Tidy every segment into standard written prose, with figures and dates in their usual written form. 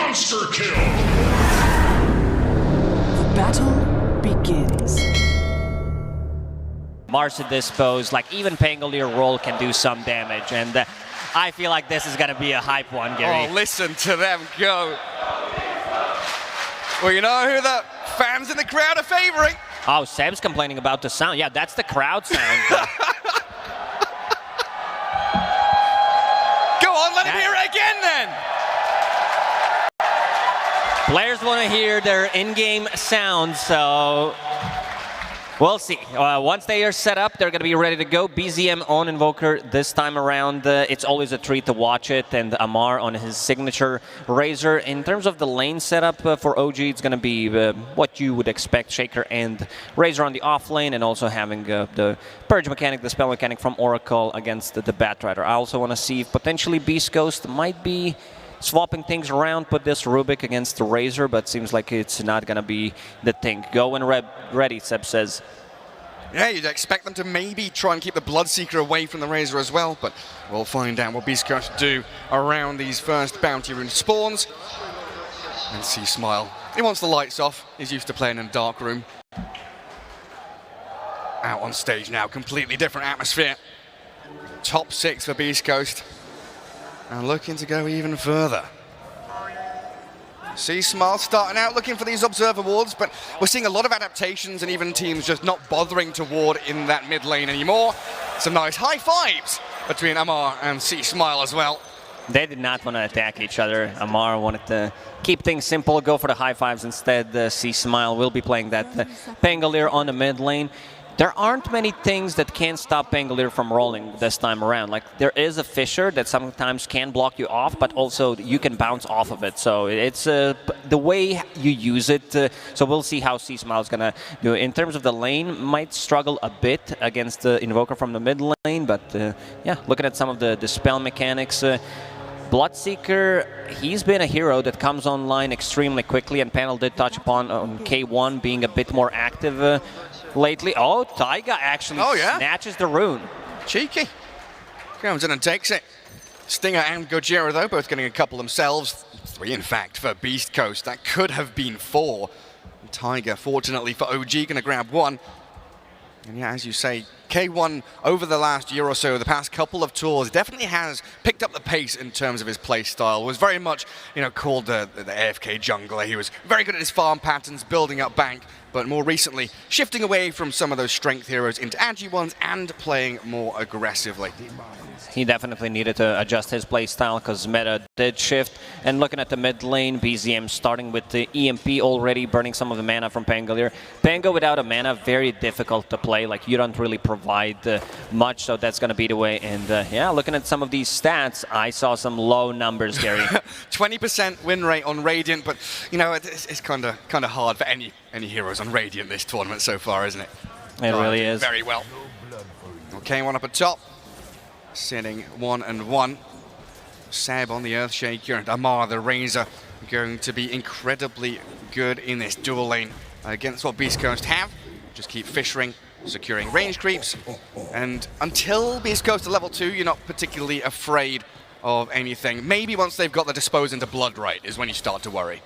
Monster kill! Battle begins. Marcy disposed, like even Pangolier roll can do some damage, and I feel like this is going to be a hype one, Gary. Oh, listen to them go. Well, you know who the fans in the crowd are favoring? Oh, Seb's complaining about the sound. Yeah, that's the crowd sound. Go on, let him hear it again then. Players want to hear their in-game sound, so we'll see. Once they are set up, they're going to be ready to go. BZM on Invoker this time around. It's always a treat to watch it, and Amar on his signature Razor. In terms of the lane setup for OG, it's going to be what you would expect. Shaker and Razor on the off lane, and also having the Purge mechanic, the spell mechanic from Oracle against the Batrider. I also want to see if potentially beastcoast might be swapping things around, put this Rubik against the Razor, but seems like it's not going to be the thing. Go when ready, Seb says. Yeah, you'd expect them to maybe try and keep the Bloodseeker away from the Razor as well, but we'll find out what beastcoast do around these first bounty rune spawns. And see Smile. He wants the lights off. He's used to playing in a dark room. Out on stage now, completely different atmosphere. Top 6 for beastcoast. And looking to go even further. See Smile starting out looking for these observer wards, but we're seeing a lot of adaptations and even teams just not bothering to ward in that mid lane anymore. Some nice high fives between Amar and C Smile as well. They did not want to attack each other. Amar wanted to keep things simple, go for the high fives instead. C Smile will be playing that Pangolier on the mid lane. There aren't many things that can stop Pangolier from rolling this time around. Like, there is a Fissure that sometimes can block you off, but also you can bounce off of it. So it's the way you use it. So we'll see how C-Smile is going to do. In terms of the lane, might struggle a bit against the Invoker from the mid lane, but yeah, looking at some of the spell mechanics, Bloodseeker, he's been a hero that comes online extremely quickly, and Panel did touch upon K1 being a bit more active lately. Oh, Taiga actually snatches the rune. Cheeky. Comes in and takes it. Stinger and Gojira, though, both getting a couple themselves. 3, in fact, for beastcoast. That could have been 4. Taiga, fortunately for OG, going to grab 1. And yeah, as you say, K1 over the last year or so, the past couple of tours, definitely has picked up the pace in terms of his play style. Was very much, you know, called the AFK jungler. He was very good at his farm patterns, building up bank, but more recently shifting away from some of those strength heroes into agi ones and playing more aggressively. He definitely needed to adjust his playstyle because meta did shift. And looking at the mid lane, BZM starting with the EMP already, burning some of the mana from Pangolier. Pango without a mana, very difficult to play. Like, you don't really provide much, so that's going to be the way. And yeah, looking at some of these stats, I saw some low numbers, Gary. 20% win rate on Radiant, but you know, it's kind of hard for any heroes on Radiant this tournament so far, isn't it? It really is. Very well. Okay, one up at top. Sitting 1 and 1. Seb on the Earthshaker and Amar the Razor going to be incredibly good in this dual lane against what beastcoast have. Just keep fissuring, securing range creeps, and until beastcoast are level 2, you're not particularly afraid of anything. Maybe once they've got the dispose into blood right is when you start to worry.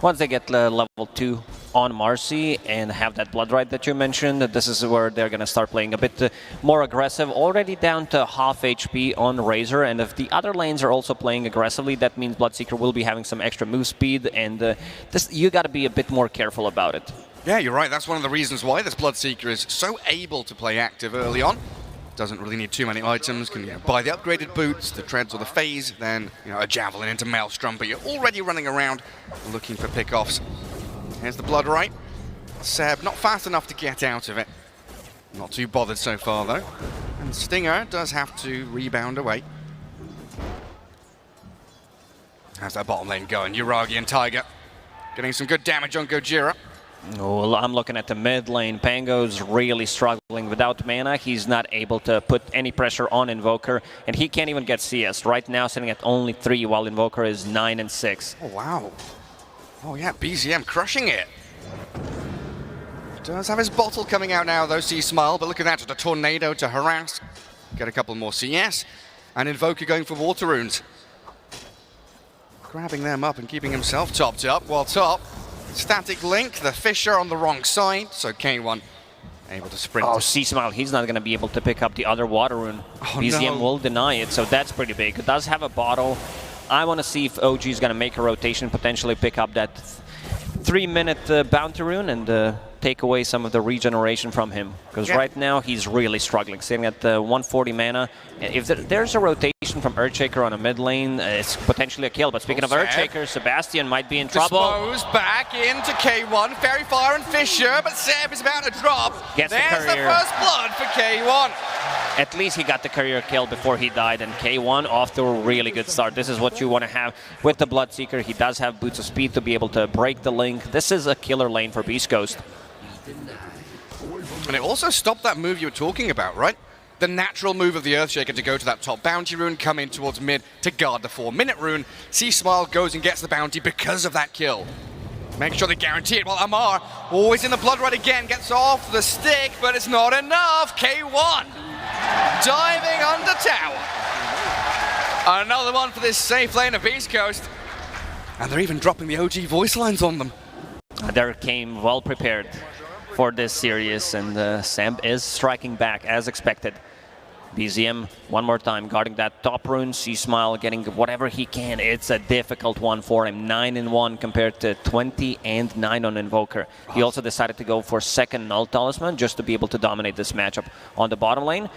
Once they get level 2 on Marcy and have that blood right that you mentioned, this is where they're going to start playing a bit more aggressive. Already down to half HP on Razor, and if the other lanes are also playing aggressively, that means Bloodseeker will be having some extra move speed, and you got to be a bit more careful about it. Yeah, you're right. That's one of the reasons why this Bloodseeker is so able to play active early on. Doesn't really need too many items, can buy the upgraded boots, the treads or the phase, then a javelin into Maelstrom, but you're already running around looking for pickoffs. Here's the blood right. Seb not fast enough to get out of it. Not too bothered so far though. And Stinger does have to rebound away. How's that bottom lane going? Uragi and Taiga getting some good damage on Gojira. Oh, I'm looking at the mid lane. Pango's really struggling without mana. He's not able to put any pressure on Invoker, and he can't even get CS. Right now sitting at only 3, while Invoker is 9 and 6. Oh, wow. Oh, yeah, BZM crushing it. Does have his bottle coming out now, though, C-Smile, but look at that, just a tornado to harass. Get a couple more CS, and Invoker going for water runes. grabbing them up and keeping himself topped up. While top, static link, the Fisher on the wrong side, so K1 able to sprint. Oh, C-Smile, he's not going to be able to pick up the other water rune. Oh, BZM no. will deny it, so that's pretty big. It does have a bottle. I want to see if OG is going to make a rotation, potentially pick up that 3-minute bounty rune and take away some of the regeneration from him. Because right now he's really struggling, sitting at 140 mana. If there's a rotation from Earthshaker on a mid lane, it's potentially a kill. But speaking of Earthshaker, Sebastian might be in trouble. Disposed back into K1, Fairy Fire and Fisher, but Seb is about to drop. Gets the There's the courier. first blood for K1. At least he got the career kill before he died, and K1 off to a really good start. This is what you want to have with the Bloodseeker. He does have Boots of Speed to be able to break the link. This is a killer lane for Beast Coast. And it also stopped that move you were talking about, right? The natural move of the Earthshaker to go to that top bounty rune, come in towards mid to guard the 4-minute rune. C-Smile goes and gets the bounty because of that kill. Make sure they guarantee it. Well, Amar, always in the blood red again, gets off the stick, but it's not enough. K1 diving under tower. Another one for this safe lane of Beast Coast. And they're even dropping the OG voice lines on them. They came well prepared for this series, and Sam is striking back as expected. BZM one more time guarding that top rune. C-Smile getting whatever he can. It's a difficult one for him. 9-1 compared to 20-9 on Invoker. He also decided to go for second Null Talisman just to be able to dominate this matchup on the bottom lane.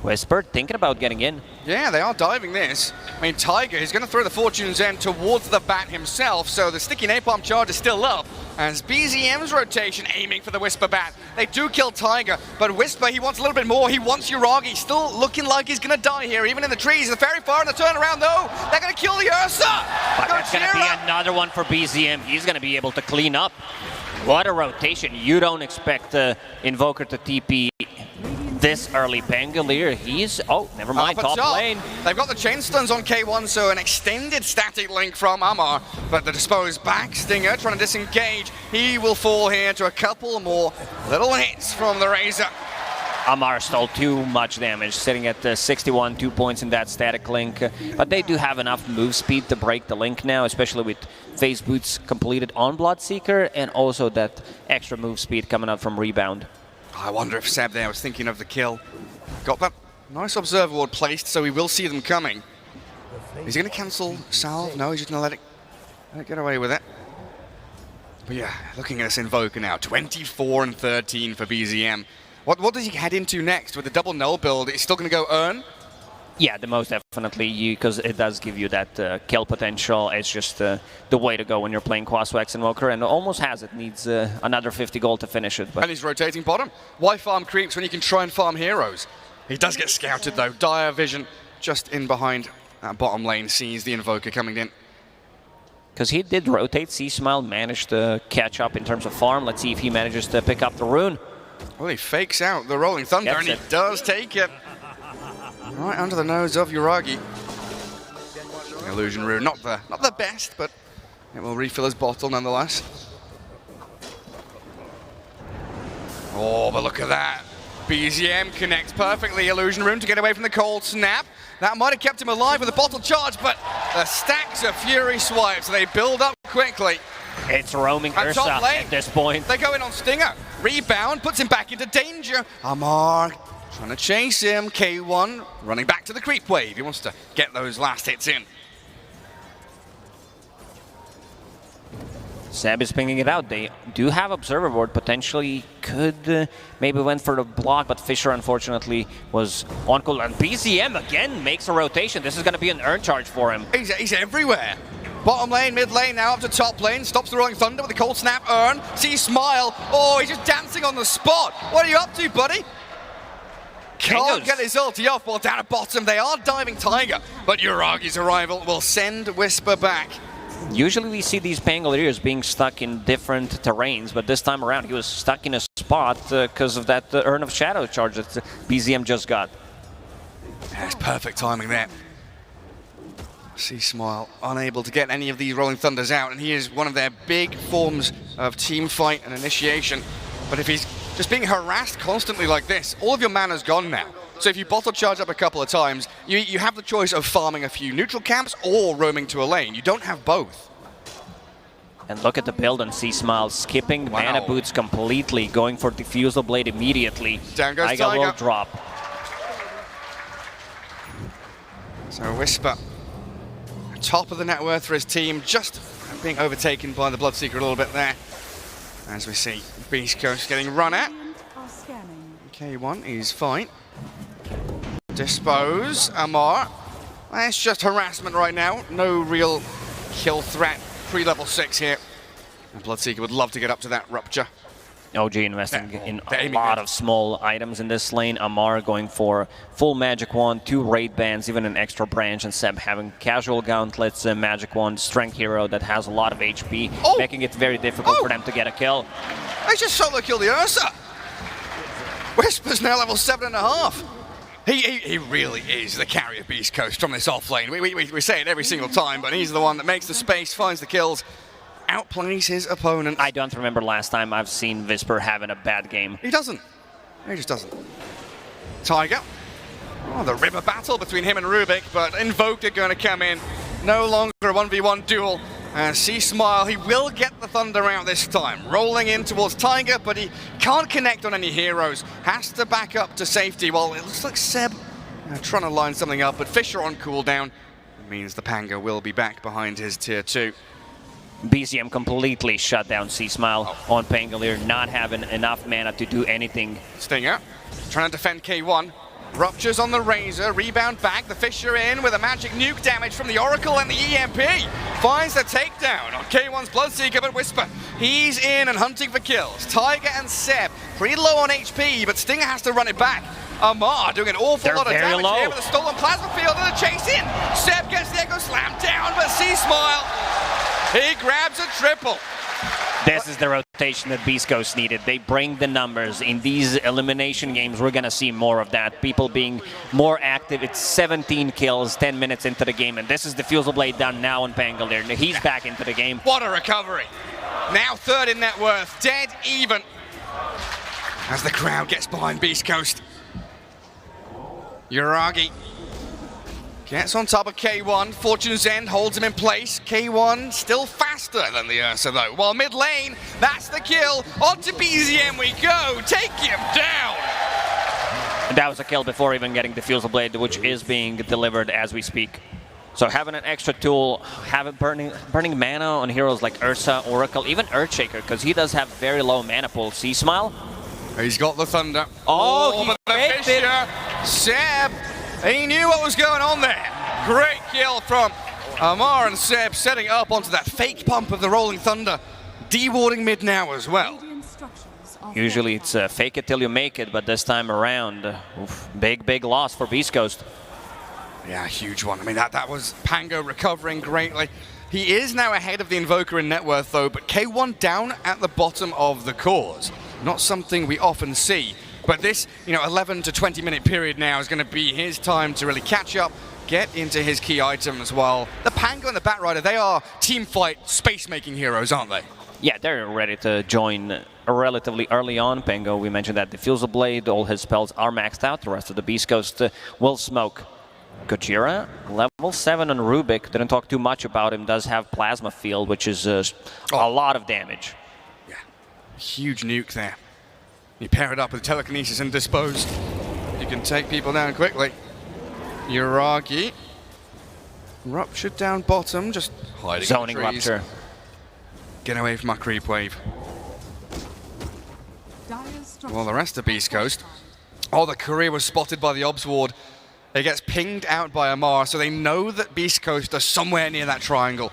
Whisper thinking about getting in. Yeah, they are diving this. I mean, Tiger is going to throw the Fortune's End towards the bat himself, so the sticky napalm charge is still up. As BZM's rotation aiming for the Whisper bat. They do kill Tiger, but Whisper, he wants a little bit more. He wants Yuragi. Still looking like he's going to die here, even in the trees. The Fairy Fire and the turnaround, though. They're going to kill the Ursa. But that's going to be another one for BZM. He's going to be able to clean up. What a rotation. You don't expect Invoker to TP this early. Pangolier, he's... Oh, never mind, top lane. They've got the chain stuns on K1, so an extended static link from Amar, but the disposed back Stinger trying to disengage. He will fall here to a couple more little hits from the Razor. Amar stole too much damage, sitting at 61, 2 points in that static link. But they do have enough move speed to break the link now, especially with phase boots completed on Bloodseeker, and also that extra move speed coming out from Rebound. I wonder if Seb there was thinking of the kill. Got that nice Observer Ward placed, so we will see them coming. Is he going to cancel Salve? No, he's just going to let it get away with it. But yeah, looking at this Invoker now, 24-13 for BZM. What does he head into next with the double null build? Is he still going to go earn? Yeah, the most definitely, because it does give you that kill potential. It's just the way to go when you're playing Quaswax Invoker, and almost has it. Needs another 50 gold to finish it. But and he's rotating bottom. Why farm creeps when you can try and farm heroes? He does get scouted though. Dire Vision just in behind that bottom lane, sees the Invoker coming in. Because he did rotate, C-Smile managed to catch up in terms of farm. Let's see if he manages to pick up the rune. Well, he fakes out the Rolling Thunder, and he does take it. Right under the nose of Yuragi. Illusion Rune, not the best, but it will refill his bottle nonetheless. Oh, but look at that. BZM connects perfectly. Illusion Rune to get away from the cold snap. That might have kept him alive with a bottle charge, but the stacks of Fury swipes, they build up quickly. It's roaming Ursa at this point. They go in on Stinger. Rebound puts him back into danger. Amar trying to chase him. K1 running back to the creep wave. He wants to get those last hits in. Seb is pinging it out. They do have Observer Board. Potentially could maybe went for the block, but Fisher unfortunately was on cool. And BZM again makes a rotation. This is going to be an earn charge for him. He's everywhere. Bottom lane, mid lane, now up to top lane. Stops the Rolling Thunder with a cold snap earn. C-Smile. Oh, he's just dancing on the spot. What are you up to, buddy? Can't get his ulti off. Well, down at bottom, they are diving Tiger. But Yuragi's arrival will send Whisper back. Usually we see these Pangoliers being stuck in different terrains, but this time around he was stuck in a spot because of that Urn of Shadow charge that BZM just got. That's perfect timing there. C-Smile unable to get any of these Rolling Thunders out, and he is one of their big forms of team fight and initiation. But if he's just being harassed constantly like this, all of your mana's gone now. So if you bottle charge up a couple of times, you have the choice of farming a few neutral camps or roaming to a lane. You don't have both. And look at the build on C-Smile, skipping mana boots completely, going for Diffusal Blade immediately. Down goes Taiga will drop. So Whisper, top of the net worth for his team, just being overtaken by the Bloodseeker a little bit there. As we see, Beast Coast getting run at. K1 is fine. Dispose, Amar. It's just harassment right now. No real kill threat. Pre-level 6 here. And Bloodseeker would love to get up to that rupture. OG investing in a lot of small items in this lane. Amar going for full Magic Wand, 2 Raid Bands, even an extra branch, and Seb having casual gauntlets, Magic Wand, Strength Hero that has a lot of HP, making it very difficult for them to get a kill. They just solo killed the Ursa. Whisper's now level 7.5. He really is the carry of Beast Coast from this off lane. We say it every single time, but he's the one that makes the space, finds the kills, outplays his opponent. I don't remember last time I've seen Whisper having a bad game. He doesn't. He just doesn't. Taiga. Oh, the river battle between him and Rubik, but Invoker going to come in. No longer a 1v1 duel. C-Smile, he will get the Thunder out this time. Rolling in towards Taiga, but he can't connect on any heroes. Has to back up to safety. Well, it looks like Seb trying to line something up, but Fisher on cooldown. It means the Panga will be back behind his tier 2. BZM completely shut down C-Smile on Pangolier, not having enough mana to do anything. Stinger trying to defend K1. Ruptures on the Razor, rebound back, the Fisher in with a magic nuke damage from the Oracle and the EMP. Finds the takedown on K1's Bloodseeker, but Whisper, he's in and hunting for kills. Taiga and Seb, pretty low on HP, but Stinger has to run it back. Amar doing an awful lot of damage here with a stolen plasma field and a chase in. Seb gets the Echo Slam down, but C-Smile, he grabs a triple. This is the rotation that Beast Coast needed. They bring the numbers. In these elimination games, we're going to see more of that. People being more active. It's 17 kills, 10 minutes into the game, and this is Diffusal Blade done now on Pangolier. He's back into the game. What a recovery. Now third in net worth, dead even. As the crowd gets behind Beast Coast. Uragi gets on top of K1, Fortune's End holds him in place. K1 still faster than the Ursa though. While mid lane, that's the kill. On to BZM we go, take him down. That was a kill before even getting Diffusal Blade, which is being delivered as we speak. So having an extra tool, having burning mana on heroes like Ursa, Oracle, even Earthshaker, because he does have very low mana pool. C-Smile? He's got the Thunder. Oh, but the Fisher, Seb, he knew what was going on there. Great kill from Amar and Seb, setting up onto that fake pump of the Rolling Thunder. De-warding mid now as well. Usually it's fake it till you make it, but this time around, big loss for Beast Coast. Yeah, huge one. I mean, that was Pango recovering greatly. He is now ahead of the Invoker in net worth though, but K1 down at the bottom of the cause. Not something we often see. But this, 11 to 20 minute period now is going to be his time to really catch up, get into his key items, while the Pango and the Batrider, they are team fight space-making heroes, aren't they? Yeah, they're ready to join relatively early on. Pango, we mentioned that Diffusal Blade, all his spells are maxed out. The rest of the Beast Coast will smoke. Gojira, level 7 on Rubik. Didn't talk too much about him. Does have Plasma Field, which is a lot of damage. Yeah, huge nuke there. You pair it up with Telekinesis and Dispose. You can take people down quickly. Uragi. Ruptured down bottom, just hiding Zoning in the trees. Rupture. Get away from my creep wave. Well, the rest of Beast Coast. Oh, the courier was spotted by the Obs Ward. It gets pinged out by Amar, so they know that Beast Coast are somewhere near that triangle.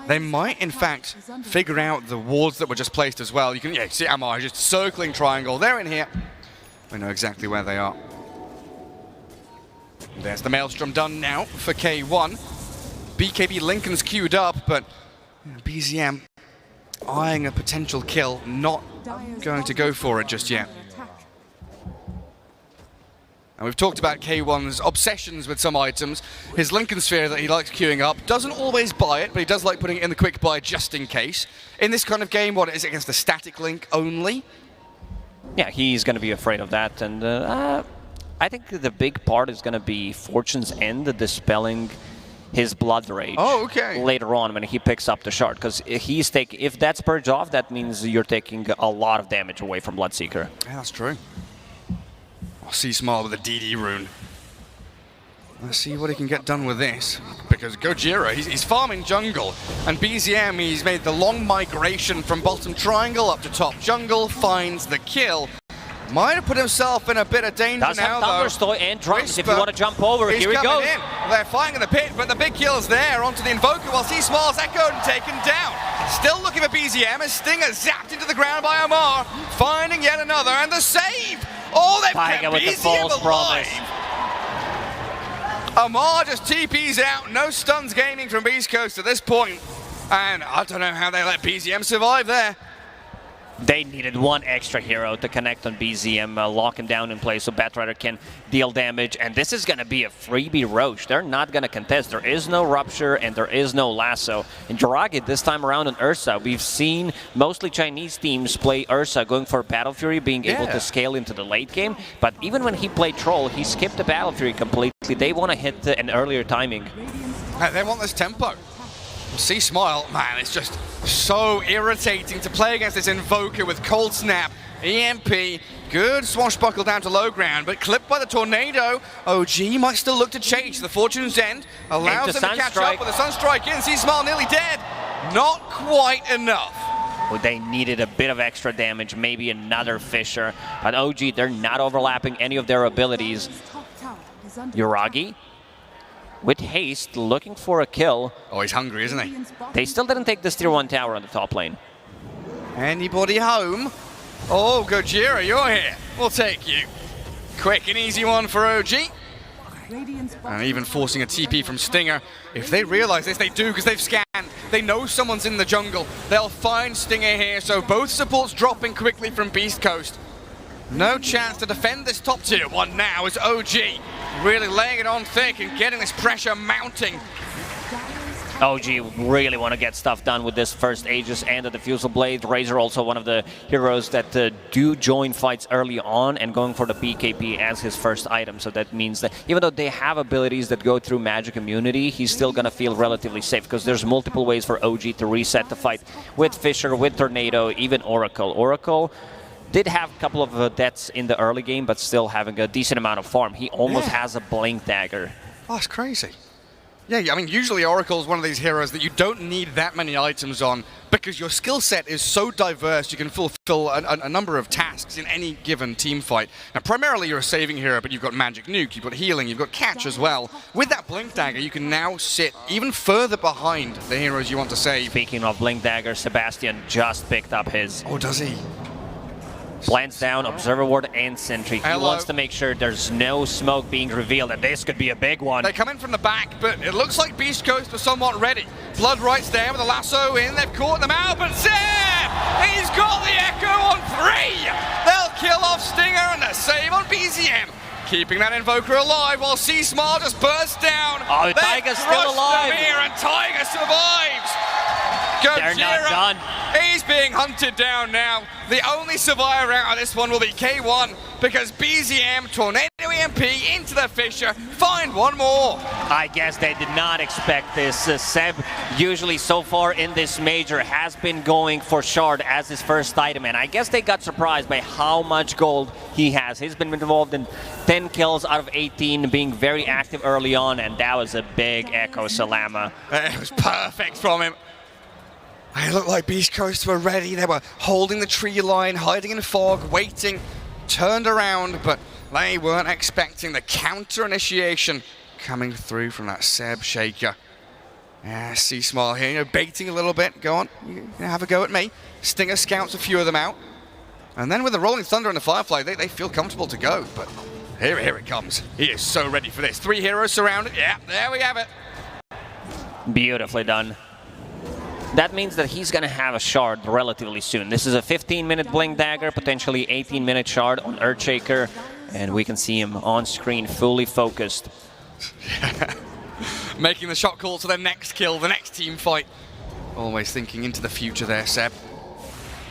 They might, in fact, figure out the wards that were just placed as well. You can see Amar just circling triangle. They're in here. We know exactly where they are. There's the Maelstrom done now for K1. BKB Lincoln's queued up, but BZM eyeing a potential kill, not going to go for it just yet. And we've talked about K1's obsessions with some items. His Lincoln Sphere that he likes queuing up, doesn't always buy it, but he does like putting it in the quick buy just in case. In this kind of game, what is it against the static link only? Yeah, he's going to be afraid of that, and I think the big part is going to be Fortune's End dispelling his Blood Rage later on when he picks up the shard. Because if that's purged off, that means you're taking a lot of damage away from Bloodseeker. Yeah, that's true. I'll see Smile with a DD rune. Let's see what he can get done with this. Because Gojira, he's farming jungle. And BZM, he's made the long migration from bottom triangle up to top jungle, finds the kill. Might have put himself in a bit of danger now, though. Thunderstoy and drums if you want to jump over. Here he goes. They're fighting in the pit, but the big kill's there onto the Invoker while C-Smile's echoed and taken down. Still looking for BZM as Stinger zapped into the ground by Omar. Finding yet another, and the save! Oh, they've kept BZM alive! Omar just TP's out, no stuns gaining from Beast Coast at this point. And I don't know how they let BZM survive there. They needed one extra hero to connect on BZM, lock him down in place so Batrider can deal damage. And this is going to be a freebie Roche. They're not going to contest. There is no Rupture and there is no Lasso. And Jiragi this time around on Ursa, we've seen mostly Chinese teams play Ursa going for Battle Fury, being able to scale into the late game. But even when he played Troll, he skipped the Battle Fury completely. They want to hit an earlier timing. They want this tempo. See Smile, man, it's just so irritating to play against this Invoker with Cold Snap, EMP, good swashbuckle down to low ground, but clipped by the Tornado. OG might still look to chase. The Fortune's End allows them to catch up with the Sunstrike in. See Smile nearly dead. Not quite enough. Well, they needed a bit of extra damage, maybe another Fissure. But OG, they're not overlapping any of their abilities. Yuragi with haste, looking for a kill. Oh, he's hungry, isn't he? They still didn't take this tier 1 tower on the top lane. Anybody home? Oh, Gojira, you're here. We'll take you. Quick and easy one for OG. And even forcing a TP from Stinger. If they realize this, they do, because they've scanned. They know someone's in the jungle. They'll find Stinger here, so both supports dropping quickly from Beast Coast. No chance to defend this top tier 1 now as OG really laying it on thick and getting this pressure mounting. OG really want to get stuff done with this first Aegis and the Diffusal Blade. Razor also one of the heroes that do join fights early on and going for the BKB as his first item. So that means that even though they have abilities that go through magic immunity, he's still going to feel relatively safe because there's multiple ways for OG to reset the fight with Fissure, with Tornado, even Oracle. Oracle did have a couple of deaths in the early game, but still having a decent amount of farm. He almost has a Blink Dagger. Oh, that's crazy. Yeah, I mean, usually Oracle is one of these heroes that you don't need that many items on because your skill set is so diverse, you can fulfill a number of tasks in any given team fight. Now, primarily you're a saving hero, but you've got Magic Nuke, you've got Healing, you've got Catch as well. With that Blink Dagger, you can now sit even further behind the heroes you want to save. Speaking of Blink Dagger, Sebastian just picked up his. Oh, does he? Blends down Observer Ward and Sentry. He wants to make sure there's no smoke being revealed, and this could be a big one. They come in from the back, but it looks like Beast Coast was somewhat ready. Blood Right's there with a lasso in. They've caught them out, but Zeb! He's got the Echo on 3! They'll kill off Stinger and a save on BZM. Keeping that Invoker alive while C-Smile just bursts down. Oh, Tiger's still alive. Here and Tiger survives. They're not done. He's being hunted down now. The only survivor out of this one will be K1 because BZM, Tornado EMP into the Fissure. Find one more. I guess they did not expect this. Seb, usually so far in this major, has been going for Shard as his first item, and I guess they got surprised by how much gold he has. He's been involved in 10 kills out of 18, being very active early on, and that was a big Echo Salama. It was perfect from him. It looked like Beast Coast were ready. They were holding the tree line, hiding in fog, waiting, turned around, but they weren't expecting the counter initiation coming through from that Seb Shaker. Yeah, C-Smile here, you know, baiting a little bit. Go on, you have a go at me. Stinger scouts a few of them out. And then with the Rolling Thunder and the Firefly, they feel comfortable to go, but here it comes. He is so ready for this. 3 heroes surrounded. Yeah, there we have it. Beautifully done. That means that he's going to have a Shard relatively soon. This is a 15-minute Blink Dagger, potentially 18-minute Shard on Earthshaker, and we can see him on screen fully focused. Making the shot call to the next kill, the next team fight. Always thinking into the future there, Seb.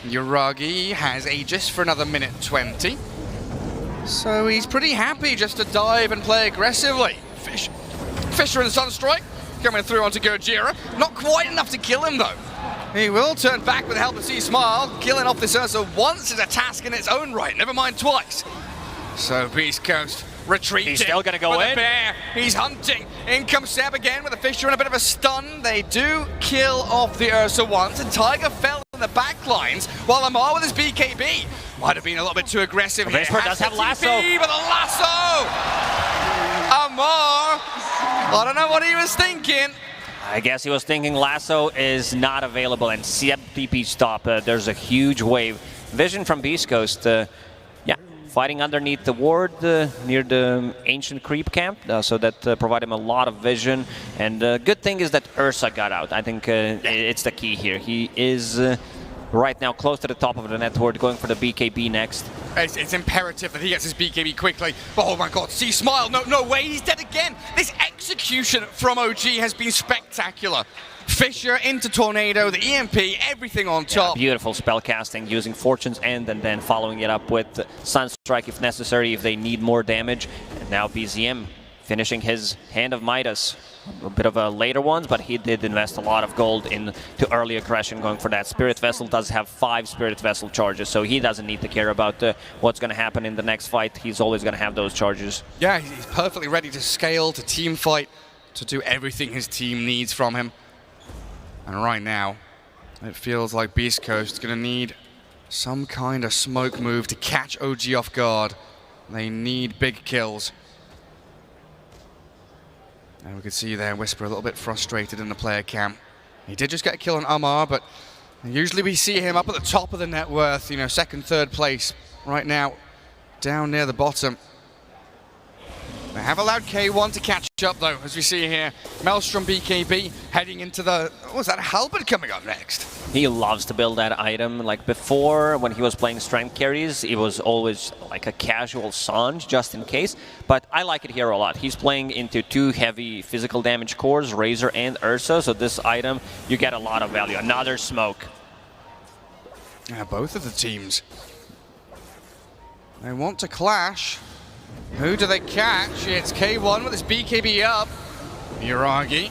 Yuragi has Aegis for another minute 20. So he's pretty happy just to dive and play aggressively. Fisher and Sunstrike coming through onto Gojira. Not quite enough to kill him though. He will turn back with the help of C-Smile. Killing off this Ursa once is a task in its own right, never mind twice. So Beast Coast retreating. He's still going to go with in. A bear. He's hunting. In comes Seb again with a Fisher and a bit of a stun. They do kill off the Ursa once, and Tiger fell in the back lines while Amar with his BKB might have been a little bit too aggressive here. Vesper does have lasso. But a lasso! Amar, I don't know what he was thinking. I guess he was thinking lasso is not available, and Seb TP stop. There's a huge wave. Vision from Beast Coast. Yeah, fighting underneath the ward near the ancient creep camp, so that provided him a lot of vision. And good thing is that Ursa got out. I think it's the key here. He is right now close to the top of the network, going for the BKB next. It's imperative that he gets his BKB quickly. But oh my god, C-Smile, no way, he's dead again. This execution from OG has been spectacular. Fisher into Tornado, the EMP, everything on top. Yeah, beautiful spell casting using Fortune's End and then following it up with Sunstrike if necessary, if they need more damage. And now BZM finishing his Hand of Midas. A bit of a later ones, but he did invest a lot of gold into early aggression going for that. Spirit Vessel does have 5 Spirit Vessel charges, so he doesn't need to care about what's going to happen in the next fight. He's always going to have those charges. Yeah, he's perfectly ready to scale, to team fight, to do everything his team needs from him. And right now, it feels like Beast Coast is going to need some kind of smoke move to catch OG off guard. They need big kills. And we can see there Whisper a little bit frustrated in the player cam. He did just get a kill on Amar, but usually we see him up at the top of the net worth, you know, second, third place. Right now, down near the bottom. They have allowed K1 to catch up though, as we see here. Maelstrom BKB heading into the, what was that, Halberd coming up next? He loves to build that item. Like before, when he was playing strength carries, it was always like a casual Sange, just in case. But I like it here a lot. He's playing into 2 heavy physical damage cores, Razor and Ursa, so this item, you get a lot of value. Another smoke. Yeah, both of the teams. They want to clash. Who do they catch? It's K1 with his BKB up. Yuragi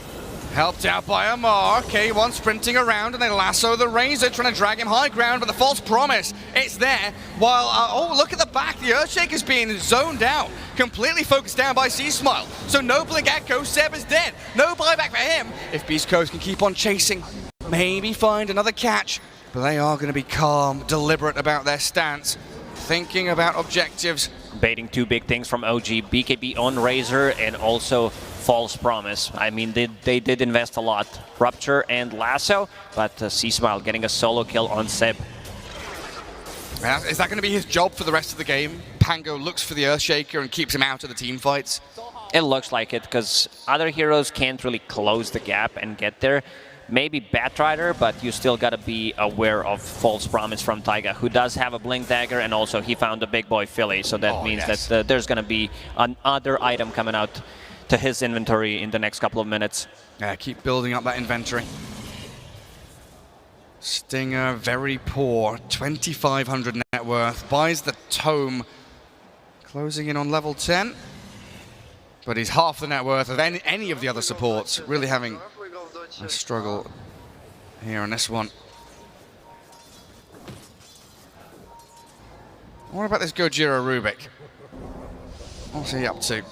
helped out by Amar. K1 sprinting around and they lasso the Razor, trying to drag him high ground, but the false promise, it's there. While, oh, look at the back. The Earthshaker's being zoned out, completely focused down by C-Smile. So no Blink Echo, Seb is dead. No buyback for him. If Beast Coast can keep on chasing, maybe find another catch. But they are going to be calm, deliberate about their stance, thinking about objectives. Baiting 2 big things from OG, BKB on Razor and also False Promise. I mean, they did invest a lot. Rupture and Lasso, but C-Smile getting a solo kill on Seb. Is that going to be his job for the rest of the game? Pango looks for the Earthshaker and keeps him out of the team fights? It looks like it, because other heroes can't really close the gap and get there. Maybe Batrider, but you still got to be aware of False Promise from Taiga, who does have a Blink Dagger, and also he found a big boy Philly, so that means that there's going to be another item coming out to his inventory in the next couple of minutes. Yeah, keep building up that inventory. Stinger, very poor, 2,500 net worth, buys the Tome, closing in on level 10, but he's half the net worth of any of the other supports, really having a struggle here on this one. What about this Gojira Rubik? What's he up to?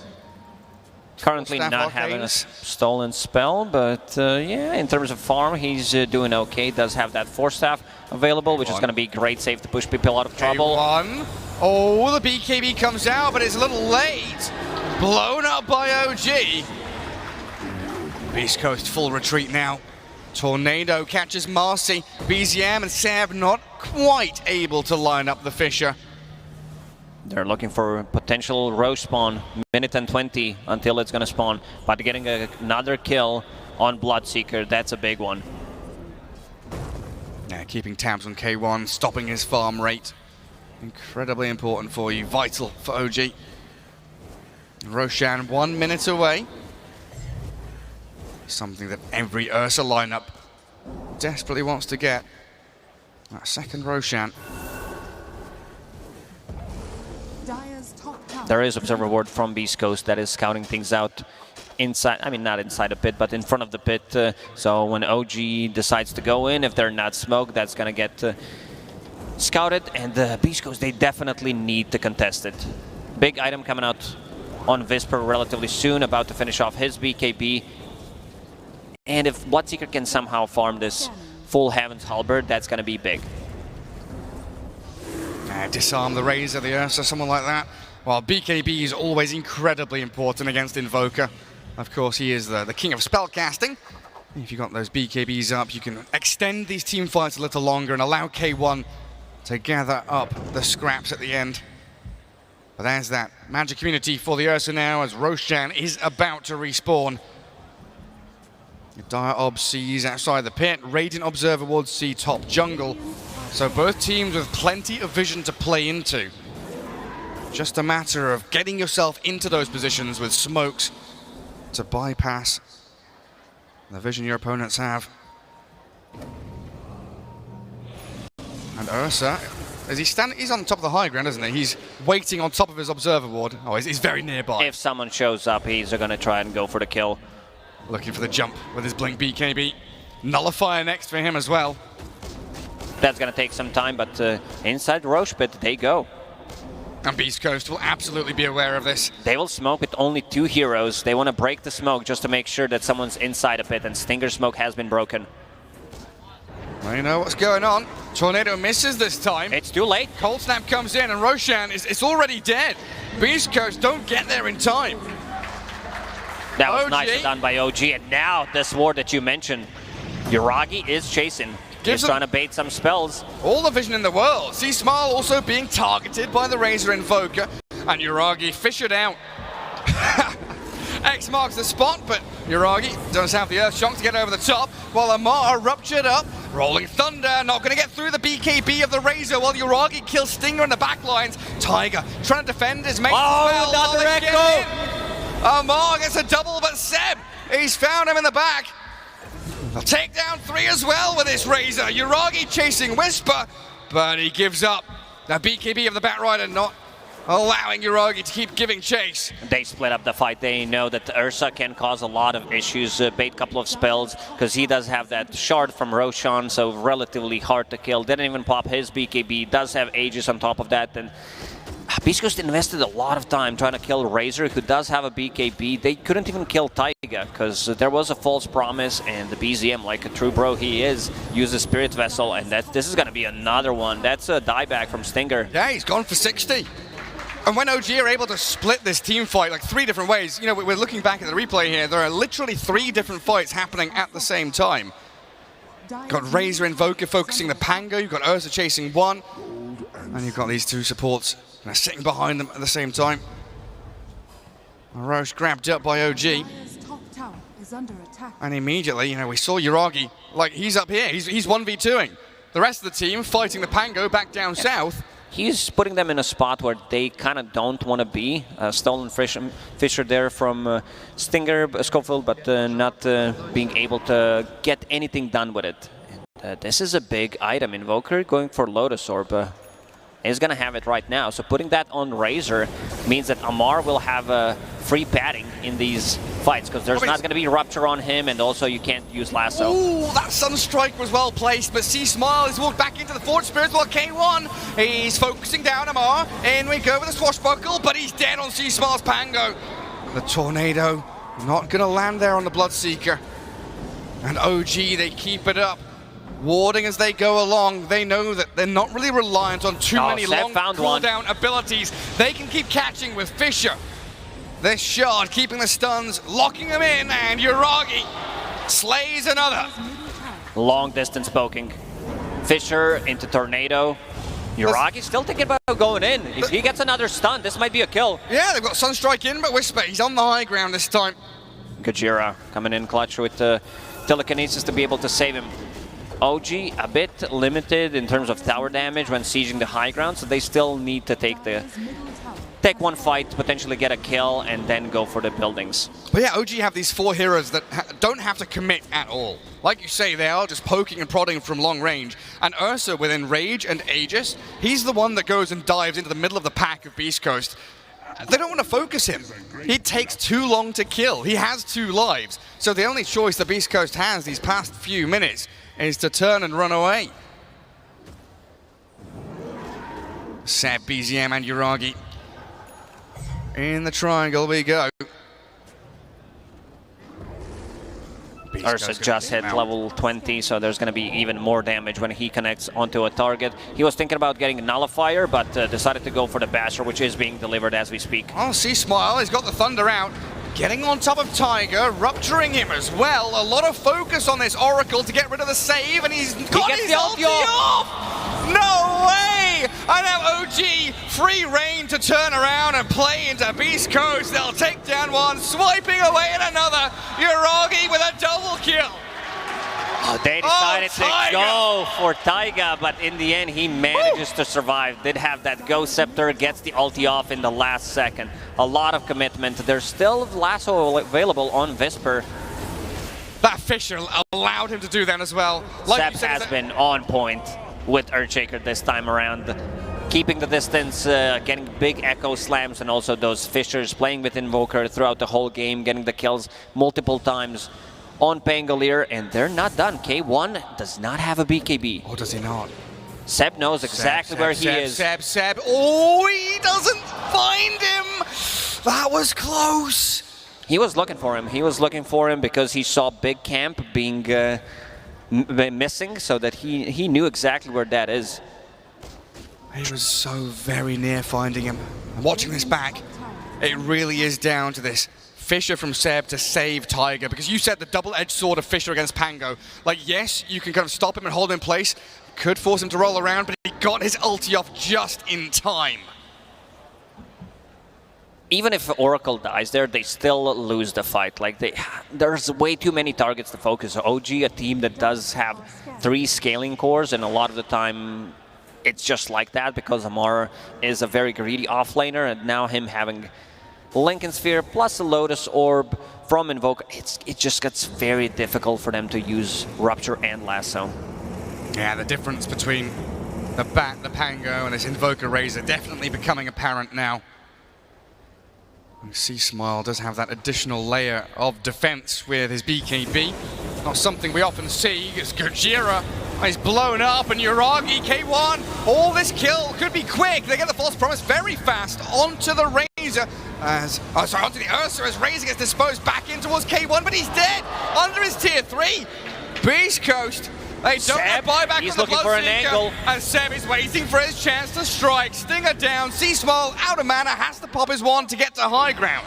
Currently not having a stolen spell, but yeah, in terms of farm, he's doing okay. Does have that Force Staff available, which is going to be great save to push people out of trouble. K1. Oh, the BKB comes out, but it's a little late. Blown up by OG. Beast Coast full retreat now. Tornado catches Marcy. BZM and Seb not quite able to line up the Fisher. They're looking for potential Roche spawn, minute and 20 until it's going to spawn. But getting another kill on Bloodseeker, that's a big one. Yeah, keeping tabs on K1, stopping his farm rate. Incredibly important for you, vital for OG. Roshan 1 minute away. Something that every Ursa lineup desperately wants to get. That second Roshan. Dire's top There is observer ward from Beast Coast that is scouting things out inside, I mean not inside the pit, but in front of the pit. So when OG decides to go in, if they're not smoked, that's going to get scouted. And Beast Coast, they definitely need to contest it. Big item coming out on Visper relatively soon, about to finish off his BKB. And if Bloodseeker can somehow farm this full Heaven's Halberd, that's going to be big. Disarm the Razor, the Ursa, someone like that. Well, BKB is always incredibly important against Invoker. Of course, he is the king of spellcasting. If you got those BKBs up, you can extend these team fights a little longer and allow K1 to gather up the scraps at the end. But there's that magic community for the Ursa now, as Roshan is about to respawn. Dire Ob sees outside the pit, Radiant Observer Ward see top jungle. So both teams with plenty of vision to play into. Just a matter of getting yourself into those positions with smokes to bypass the vision your opponents have. And Ursa, he's on top of the high ground, isn't he? He's waiting on top of his observer ward. Oh, he's very nearby. If someone shows up, he's going to try and go for the kill. Looking for the jump with his blink BKB. Nullifier next for him as well. That's going to take some time, but inside the Roche pit, they go. And Beast Coast will absolutely be aware of this. They will smoke with only 2 heroes. They want to break the smoke just to make sure that someone's inside a pit, and Stinger smoke has been broken. Well, you know what's going on. Tornado misses this time. It's too late. Cold Snap comes in, and Roshan is already dead. Beast Coast don't get there in time. That was OG. nicely done by OG, and now this ward that you mentioned, Yuragi is chasing. He's trying to bait some spells. All the vision in the world. See Smile also being targeted by the Razor Invoker, and Yuragi fissured out. X marks the spot, but Yuragi does have the Earth Shock to get over the top, while Amar ruptured up. Rolling Thunder, not going to get through the BKB of the Razor, while Yuragi kills Stinger in the back lines. Tiger trying to defend his mate. Oh, another echo! Amar gets a double, but Seb, he's found him in the back. They'll take down 3 as well with this Razor. Yuragi chasing Whisper, but he gives up. Now BKB of the Batrider not allowing Yuragi to keep giving chase. They split up the fight. They know that Ursa can cause a lot of issues, bait a couple of spells, because he does have that shard from Roshan, so relatively hard to kill. Didn't even pop his BKB, does have Aegis on top of that. And Beast Coast invested a lot of time trying to kill Razor, who does have a BKB. They couldn't even kill Taiga, because there was a false promise, and the BZM, like a true bro he is, uses Spirit Vessel, and this is going to be another one. That's a dieback from Stinger. Yeah, he's gone for 60. And when OG are able to split this team fight like 3 different ways, you know, we're looking back at the replay here, there are literally 3 different fights happening at the same time. Got Razor Invoker focusing the Pango, you've got Ursa chasing one, and you've got these 2 supports sitting behind them at the same time. Roche grabbed up by OG. And immediately, you know, we saw Yuragi, like, he's up here, he's 1v2ing. The rest of the team fighting the Pango back down south. He's putting them in a spot where they kind of don't want to be. Stolen Fisher there from Stinger, Schofield, but not being able to get anything done with it. And, this is a big item. Invoker going for Lotus Orb. Is going to have it right now. So putting that on Razor means that Amar will have a free padding in these fights, because there's not going to be Rupture on him, and also you can't use Lasso. Ooh, that Sunstrike was well placed, but C-Smile has walked back into the Forge Spirits while K1, he's focusing down Amar. In we go with the Swashbuckle, but he's dead on C-Smile's Pango. The Tornado not going to land there on the Bloodseeker. And OG, they keep it up. Warding as they go along. They know that they're not really reliant on too many long cooldown abilities. They can keep catching with Fisher. This shard keeping the stuns, locking them in, and Yuragi slays another. Long distance poking. Fisher into Tornado. Yuragi still thinking about going in. If he gets another stun, this might be a kill. Yeah, they've got Sunstrike in, but Whisper, he's on the high ground this time. Gajira coming in clutch with telekinesis to be able to save him. OG a bit limited in terms of tower damage when sieging the high ground, so they still need to take one fight, potentially get a kill, and then go for the buildings. But yeah, OG have these 4 heroes that don't have to commit at all. Like you say, they are just poking and prodding from long range. And Ursa with Enrage and Aegis, he's the one that goes and dives into the middle of the pack of Beast Coast. they don't want to focus him. He takes too long to kill. He has 2 lives. So the only choice the Beast Coast has these past few minutes is to turn and run away. Seb, BZM, and Yuragi. In the triangle we go. Ursa just hit level 20, so there's going to be even more damage when he connects onto a target. He was thinking about getting a Nullifier, but decided to go for the Basher, which is being delivered as we speak. Oh, see Smile, he's got the Thunder out. Getting on top of Tiger, rupturing him as well. A lot of focus on this Oracle to get rid of the save, and he's got his ulti off! No way! And now OG, free reign to turn around and play into Beast Coast. They'll take down one, swiping away at another. Yuragi with a double kill. Oh, they decided to go for Taiga, but in the end he manages to survive. Did have that Ghost Scepter, gets the ulti off in the last second. A lot of commitment. There's still lasso available on Visper. That Fisher allowed him to do that as well. Like Seb has been on point with Earthshaker this time around. Keeping the distance, getting big echo slams, and also those Fishers playing with Invoker throughout the whole game, getting the kills multiple times on Pangolier, and they're not done. K1 does not have a BKB. Oh, does he not? Seb knows exactly where he is. Seb. Oh, he doesn't find him. That was close. He was looking for him. He was looking for him because he saw Big Camp being missing, so that he knew exactly where that is. He was so very near finding him. And watching this back, it really is down to this Fisher from Seb to save Tiger, because you said the double-edged sword of Fisher against Pango. Like, yes, you can kind of stop him and hold him in place, could force him to roll around, but he got his ulti off just in time. Even if Oracle dies there, they still lose the fight. Like, there's way too many targets to focus. OG, a team that does have 3 scaling cores, and a lot of the time it's just like that because Amar is a very greedy offlaner, and now him having Lincoln Sphere plus a Lotus Orb from Invoker, it just gets very difficult for them to use Rupture and Lasso. Yeah, the difference between the Bat, the Pango, and this Invoker Razor definitely becoming apparent now. C-Smile does have that additional layer of defense with his BKB. Not something we often see. It's Gojira. He's blown up, and Yuragi, K1, all this kill could be quick. They get the False Promise very fast onto the Razor. Onto the Ursa as Razor gets disposed back in towards K1, but he's dead under his tier 3. Beast Coast. They don't have buyback he's from the looking for an Bloodseeker, angle. and Seb is waiting for his chance to strike. Stinger down, C-Smile out of mana, has to pop his wand to get to high ground.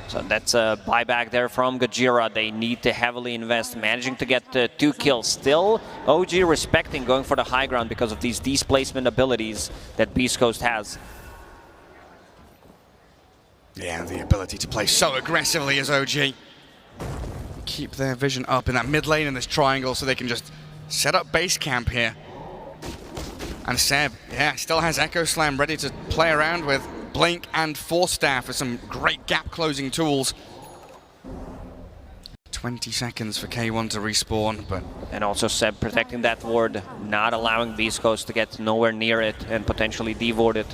So that's a buyback there from Gojira. They need to heavily invest, managing to get 2 kills. Still, OG respecting going for the high ground because of these displacement abilities that Beast Coast has. Yeah, the ability to play so aggressively as OG. Keep their vision up in that mid lane in this triangle so they can just set up base camp here. And Seb, yeah, still has Echo Slam ready to play around with. Blink and Force Staff with some great gap closing tools. 20 seconds for K1 to respawn, but... And also Seb protecting that ward, not allowing Beast Coast to get nowhere near it and potentially devord it.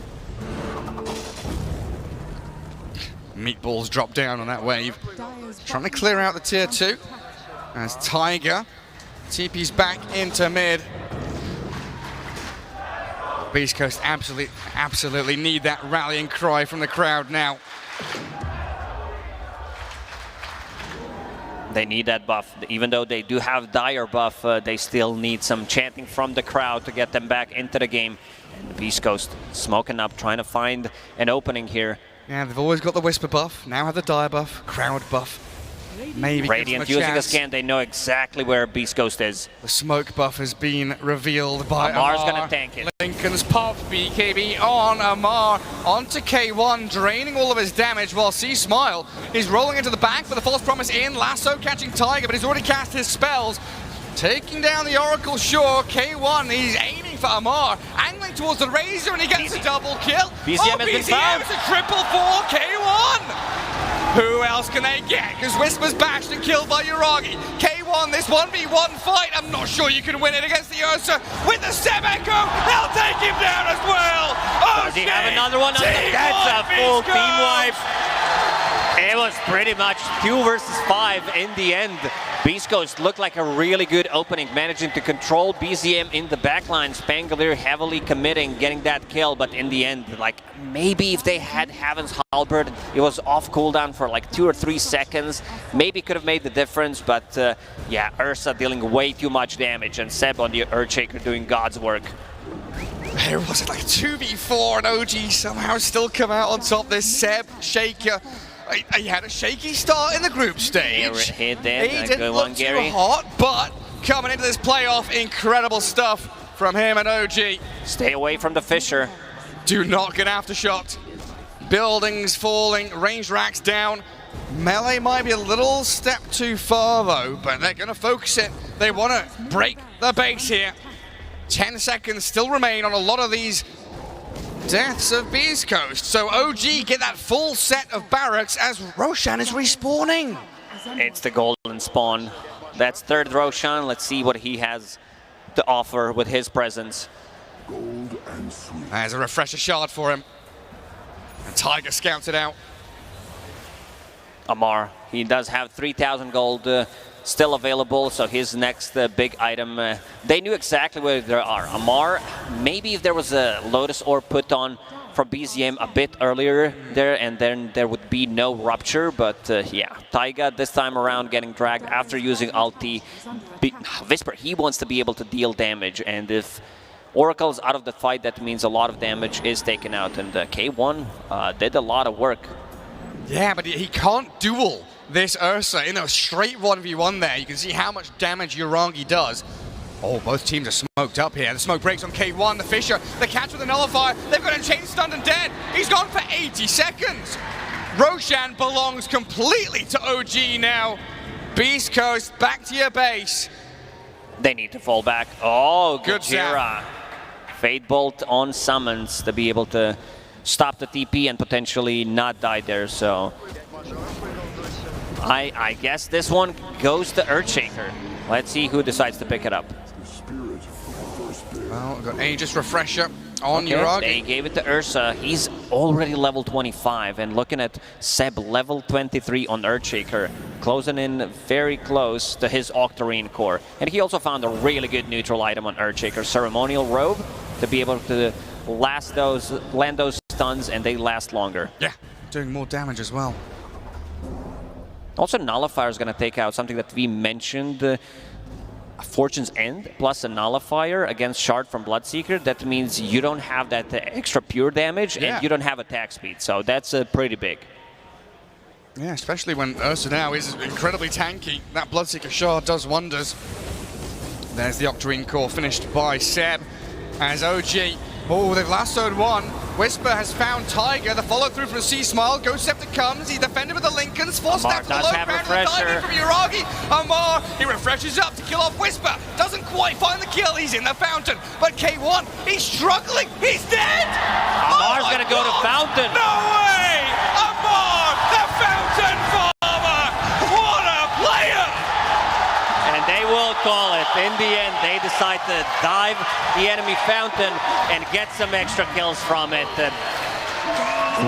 Meatballs drop down on that wave. Trying to clear out the tier 2 as Tiger TP's back into mid. Beast Coast absolutely need that rallying cry from the crowd now. They need that buff. Even though they do have Dire buff, they still need some chanting from the crowd to get them back into the game. And Beast Coast smoking up, trying to find an opening here. Yeah, they've always got the Whisper buff, now have the Dire buff, crowd buff. Maybe Radiant using a scan, they know exactly where Beast Coast is. The smoke buff has been revealed by Amar's Amar. gonna tank it. Lincoln's pop, BKB on Amar, onto K1, draining all of his damage while C-Smile is rolling into the back for the False Promise in. Lasso catching Tiger, but he's already cast his spells. Taking down the Oracle, sure. K1, he's aiming for Amar, angling towards the Razor, and he gets a double kill. BZM has been found. It's a triple for K1. Who else can they get? Because Whisper's bashed and killed by Yuragi. K1 K1, this 1v1 fight, I'm not sure you can win it against the Ursa with the Seb Echo. They'll take him down as well. Does he have another one? That's a full team wipe. It was pretty much 2 versus 5 in the end. Beast Coast looked like a really good opening, managing to control BZM in the backline. Spangler heavily committing, getting that kill, but in the end, like, maybe if they had Haven's Halberd, it was off cooldown for like 2 or 3 seconds, maybe could have made the difference, but yeah, Ursa dealing way too much damage, and Seb on the Earthshaker doing God's work. There was like 2v4 and OG somehow still come out on top. This Seb Shaker. He had a shaky start in the group stage. He didn't look too hot, but coming into this playoff, incredible stuff from him and OG. Stay away from the Fisher. Do not get aftershot. Buildings falling, range racks down. Melee might be a little step too far though, but they're gonna focus it. They wanna break the base here. 10 seconds still remain on a lot of these deaths of Beast Coast. So OG get that full set of barracks as Roshan is respawning. It's the golden spawn. That's third Roshan. Let's see what he has to offer with his presence. There's a refresher shard for him. And Tiger scouts it out. Amar, he does have 3,000 gold still available, so his next big item, they knew exactly where they are. Amar, maybe if there was a Lotus Orb put on from BZM a bit earlier there, and then there would be no rupture, but yeah, Taiga this time around getting dragged after using ulti. Whisper, he wants to be able to deal damage, and if Oracle's out of the fight, that means a lot of damage is taken out, and K1 did a lot of work. Yeah, but he can't duel this Ursa in a straight 1v1 there. You can see how much damage Urangi does. Oh, both teams are smoked up here. The smoke breaks on K1, the Fisher, the catch with the nullifier. They've got him chain stunned and dead. He's gone for 80 seconds. Roshan belongs completely to OG now. Beast Coast, back to your base. They need to fall back. Oh, good Gojira. Fate Bolt on summons to be able to stop the TP and potentially not die there, so I guess this one goes to Earthshaker. Let's see who decides to pick it up. Well, we've got Aegis Refresher on Urangi. They gave it to Ursa. He's already level 25, and looking at Seb level 23 on Earthshaker, closing in very close to his Octarine core. And he also found a really good neutral item on Earthshaker, Ceremonial Robe, to be able to land those stuns, and they last longer. Yeah, doing more damage as well. Also, Nullifier is going to take out something that we mentioned, Fortune's End, plus a Nullifier against Shard from Bloodseeker. That means you don't have that extra pure damage, and you don't have attack speed, so that's pretty big. Yeah, especially when Ursa now is incredibly tanky. That Bloodseeker Shard does wonders. There's the Octarine core finished by Seb as OG. Oh, they've lassoed one. Whisper has found Tiger. The follow-through from C-Smile. Ghost Scepter comes. He defended with the Lincolns. Forced after the low ground. The diving from Urangi. Amar, he refreshes up to kill off Whisper. Doesn't quite find the kill. He's in the fountain. But K1, he's struggling. He's dead. Amar's going to go to fountain. No way! Amar, the fountain farmer. What a player! And they will call it. In the end, they decide to dive the enemy fountain and get some extra kills from it.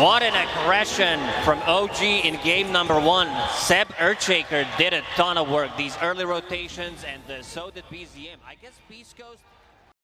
What an aggression from OG in game number 1. Seb Earthshaker did a ton of work. These early rotations, and so did BZM. I guess Beast Coast